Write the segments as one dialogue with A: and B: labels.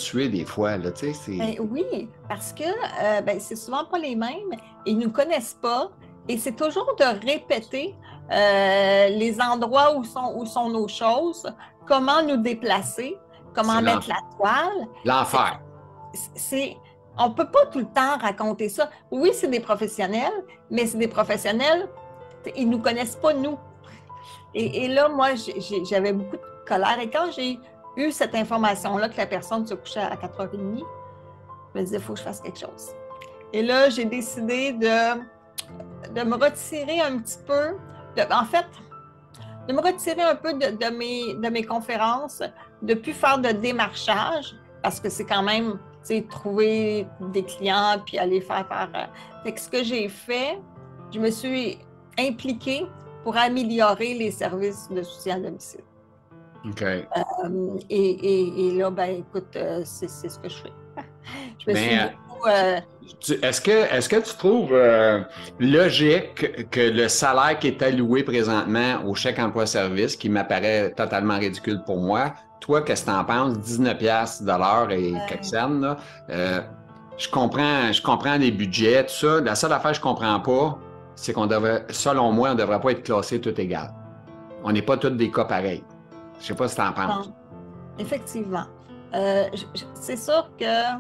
A: tuer des fois, là, tu sais, c'est...
B: Ben oui, parce que c'est souvent pas les mêmes, ils ne nous connaissent pas, et c'est toujours de répéter les endroits où sont nos choses, comment nous déplacer, comment
A: C'est
B: mettre la toile.
A: l'enfer.
B: On ne peut pas tout le temps raconter ça. Oui, c'est des professionnels, mais c'est des professionnels, ils ne nous connaissent pas, nous. Et là, moi, j'avais beaucoup de colère. Et quand j'ai eu cette information-là que la personne se couchait à 4h30, je me disais, il faut que je fasse quelque chose. Et là, j'ai décidé de me retirer un petit peu, de me retirer un peu de mes conférences, de ne plus faire de démarchage, parce que c'est quand même, tu sais, trouver des clients puis aller faire. Fait que ce que j'ai fait, je me suis impliquée pour améliorer les services de soutien à domicile.
A: OK.
B: Et là, ben écoute, c'est ce que je fais. Je me suis beaucoup...
A: Est-ce que tu trouves logique que le salaire qui est alloué présentement au chèque emploi-service, qui m'apparaît totalement ridicule pour moi, toi, qu'est-ce que tu en penses? 19$ de l'heure et quelques cents, là. Je comprends les budgets, tout ça. La seule affaire que je comprends pas, c'est qu'on devrait, selon moi, on ne devrait pas être classés tout égal. On n'est pas tous des cas pareils. Je sais pas si tu en penses.
B: Non, effectivement. C'est sûr que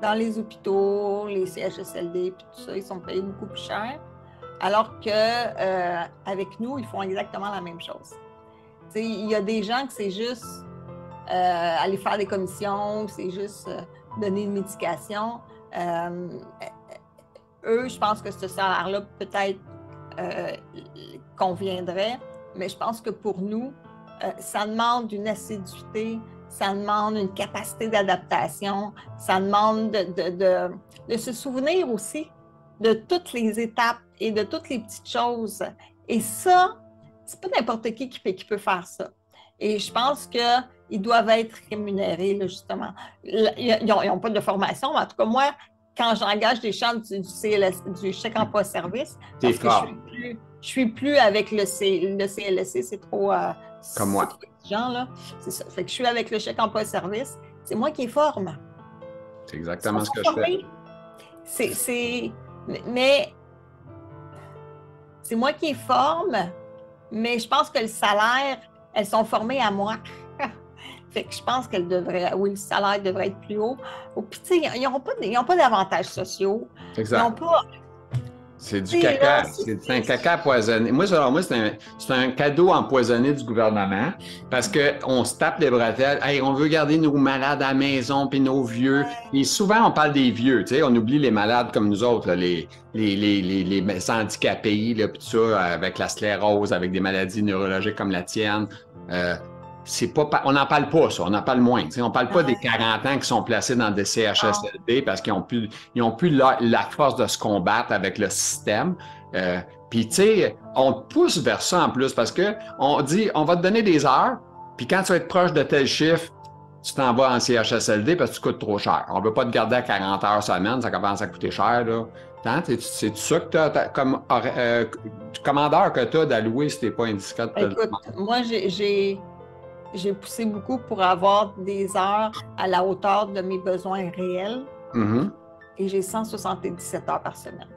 B: dans les hôpitaux, les CHSLD, puis tout ça, ils sont payés beaucoup plus cher, alors que avec nous, ils font exactement la même chose. T'sais, il y a des gens que c'est juste aller faire des commissions, c'est juste donner une médication. Eux, je pense que ce salaire-là peut-être conviendrait, mais je pense que pour nous, ça demande une assiduité, ça demande une capacité d'adaptation, ça demande de se souvenir aussi de toutes les étapes et de toutes les petites choses. Et ça, c'est pas n'importe qui peut faire ça. Et je pense qu'ils doivent être rémunérés, là, justement. Ils n'ont pas de formation, mais en tout cas, moi, quand j'engage des gens du chèque emploi-service, parce que je suis plus avec le CLSC, c'est trop...
A: Comme moi.
B: Gens, là. C'est ça. Fait que je suis avec le chèque emploi-service. C'est moi qui forme.
A: C'est exactement ce que je fais.
B: Mais c'est moi qui forme, mais je pense que le salaire, elles sont formées à moi. Fait que je pense qu'elles devraient, oui, le salaire devrait être plus haut. Puis, tu sais, ils n'ont pas d'avantages sociaux.
A: Exact.
B: Ils n'ont pas...
A: C'est du caca. C'est un caca empoisonné. Moi, selon moi, c'est un cadeau empoisonné du gouvernement parce qu'on se tape les bretelles. Hey, on veut garder nos malades à la maison puis nos vieux. Et souvent, on parle des vieux. Tu sais, on oublie les malades comme nous autres, là, les handicapés, là, puis tout ça, avec la sclérose, avec des maladies neurologiques comme la tienne. On n'en parle pas, ça. On en parle moins. On ne parle pas des 40 ans qui sont placés dans des CHSLD parce qu'ils n'ont plus la force de se combattre avec le système. Puis, tu sais, on te pousse vers ça en plus parce qu'on dit, on va te donner des heures, puis quand tu vas être proche de tel chiffre, tu t'en vas en CHSLD parce que tu coûtes trop cher. On ne veut pas te garder à 40 heures semaine, ça commence à coûter cher, là. C'est ça que tu as comme commandeur que tu as d'allouer si tu n'es pas indiscret?
B: Écoute, moi, j'ai poussé beaucoup pour avoir des heures à la hauteur de mes besoins réels.
A: Mm-hmm.
B: Et j'ai 177 heures par semaine.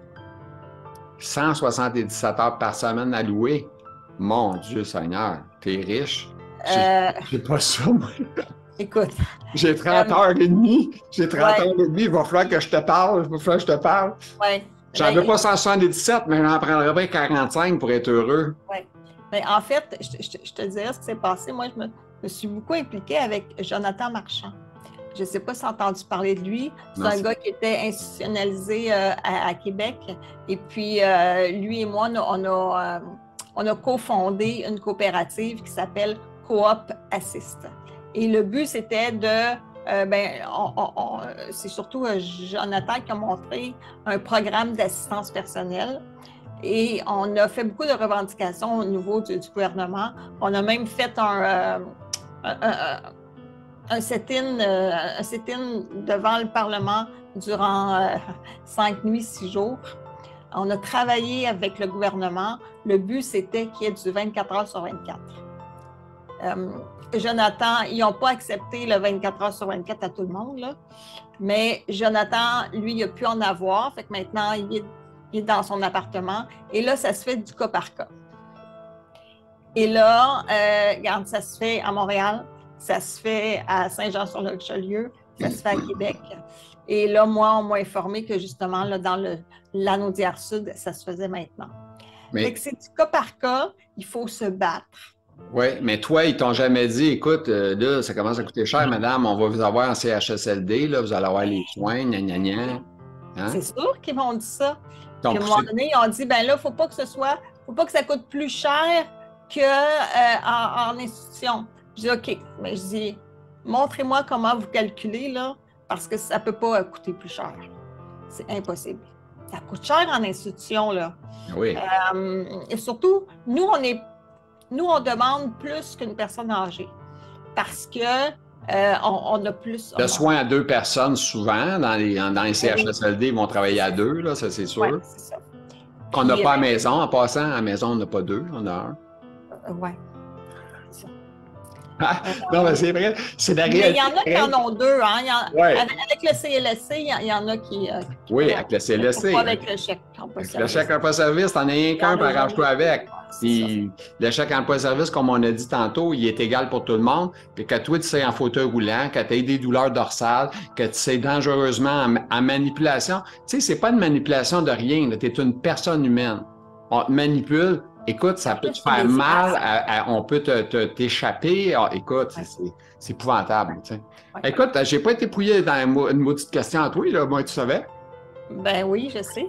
A: 177 heures par semaine allouées? Mon Dieu Seigneur, t'es riche. J'ai pas ça, moi.
B: Écoute.
A: J'ai 30 heures et demie. J'ai 30 heures et demie. Il va falloir que je te parle.
B: Ouais.
A: J'en veux pas 177, mais j'en prendrais bien 45 pour être heureux.
B: Oui. Mais en fait, je te dirais ce qui s'est passé. Moi, je me suis beaucoup impliquée avec Jonathan Marchand. Je ne sais pas si tu as entendu parler de lui. C'est un gars qui était institutionnalisé à Québec. Et puis, lui et moi, on a cofondé une coopérative qui s'appelle Coop Assist. Et le but, c'était c'est surtout Jonathan qui a montré un programme d'assistance personnelle. Et on a fait beaucoup de revendications au niveau du gouvernement. On a même fait un sit-in devant le Parlement durant 5 nuits, 6 jours. On a travaillé avec le gouvernement. Le but, c'était qu'il y ait du 24 heures sur 24. Jonathan, ils n'ont pas accepté le 24 heures sur 24 à tout le monde, là. Mais Jonathan, lui, il a pu en avoir. Fait que maintenant, il est dans son appartement. Et là, ça se fait du cas par cas. Et là, regarde, ça se fait à Montréal, ça se fait à Saint-Jean-sur-le-Richelieu, ça se fait à Québec. Et là, moi, on m'a informé que justement, là, dans l'Anaudière-Sud, ça se faisait maintenant. Fait que c'est du cas par cas, il faut se battre.
A: Oui, mais toi, ils t'ont jamais dit, écoute, là, ça commence à coûter cher, madame, on va vous avoir en CHSLD, là, vous allez avoir les soins, gna gna gna. Hein?
B: C'est sûr qu'ils m'ont dit ça. Puis à un moment donné, ils ont dit, ben là, faut pas que ça coûte plus cher qu'en institution. Je dis, OK, mais je dis, montrez-moi comment vous calculez, là, parce que ça ne peut pas coûter plus cher. C'est impossible. Ça coûte cher en institution, là.
A: Oui.
B: Et surtout, nous, on demande plus qu'une personne âgée parce que on a plus...
A: Le soin à 2 personnes, souvent, dans les CHSLD, ils vont travailler à 2, là, ça, c'est sûr.
B: Oui, c'est ça.
A: On n'a pas à la maison. En passant, à la maison, on n'a pas 2, on a 1.
B: Oui.
A: Non, mais c'est vrai, c'est la réalité.
B: Mais il y en a qui en ont 2. Hein? Avec le CLSC, il y en a qui
A: oui, avec le CLSC.
B: Pas avec le chèque emploi-service.
A: Le chèque emploi-service, t'en as rien qu'un, par arrange-toi avec. Puis le chèque emploi-service, comme on a dit tantôt, il est égal pour tout le monde. Puis que toi, tu sais en fauteuil roulant, que tu as des douleurs dorsales, que tu sais dangereusement en manipulation. Tu sais, c'est pas une manipulation de rien. Tu es une personne humaine. On te manipule. Écoute, ça peut te faire mal, on peut t'échapper. Écoute, c'est épouvantable. Tu sais. Écoute, j'ai pas été pouillé dans une maudite question à toi, là. Moi, tu savais?
B: Ben oui, je sais.